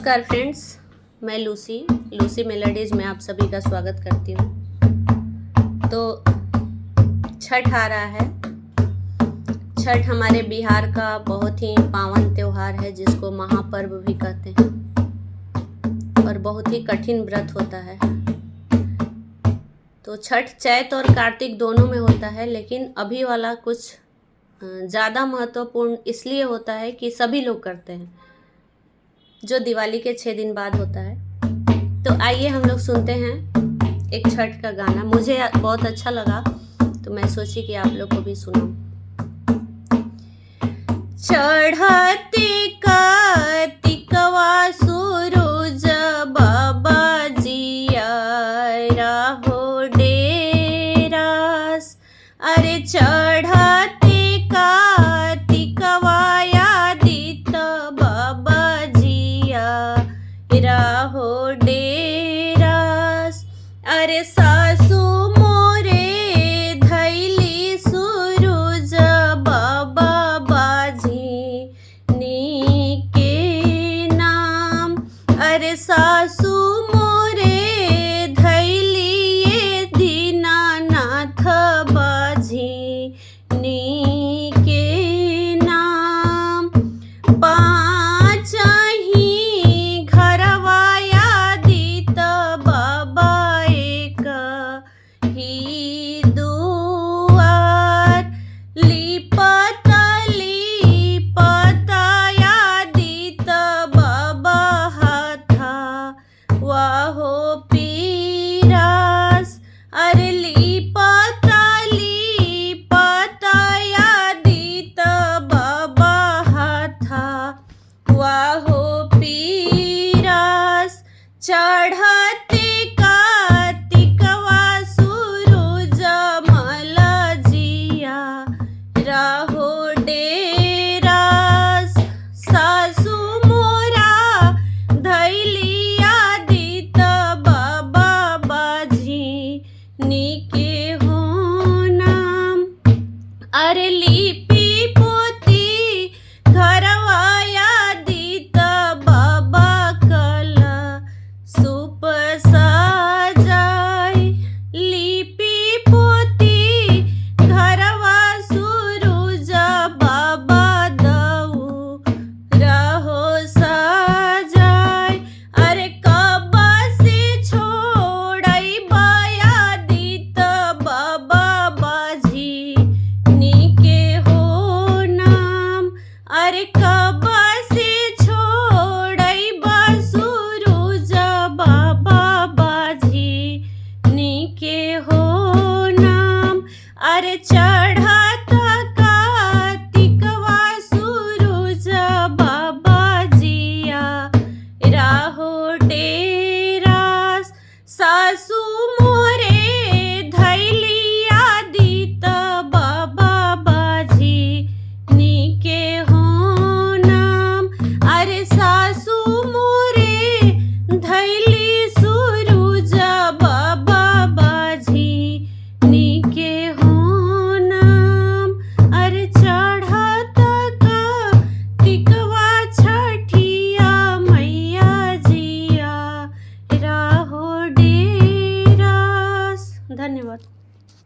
नमस्कार फ्रेंड्स, मैं लूसी मेलोडीज में आप सभी का स्वागत करती हूँ। तो छठ आ रहा है। छठ हमारे बिहार का बहुत ही पावन त्योहार है जिसको महापर्व भी कहते हैं और बहुत ही कठिन व्रत होता है। तो छठ चैत और कार्तिक दोनों में होता है, लेकिन अभी वाला कुछ ज़्यादा महत्वपूर्ण इसलिए होता है कि सभी लोग करते हैं, जो दिवाली के 6 दिन बाद होता है। तो आइए हम लोग सुनते हैं एक छठ का गाना। मुझे बहुत अच्छा लगा तो मैं सोची कि आप लोग को भी सुनाऊं। चढ़ते कार्तिकवा सूरज बाबा जिया हो डेरास। अरे चढ़ते कार्तिकवा यादित बाबा हो डेरास। अरे सासू मोरे धैली सूरज बाबा बाजी नी के नाम। अरे सासू मोरे धैली ये दीनानाथ बाजी नी के नाम। पाँच हो पीरास। अरे लीपता यादित बाबा हाथा वाहो पीरास। चढ़ा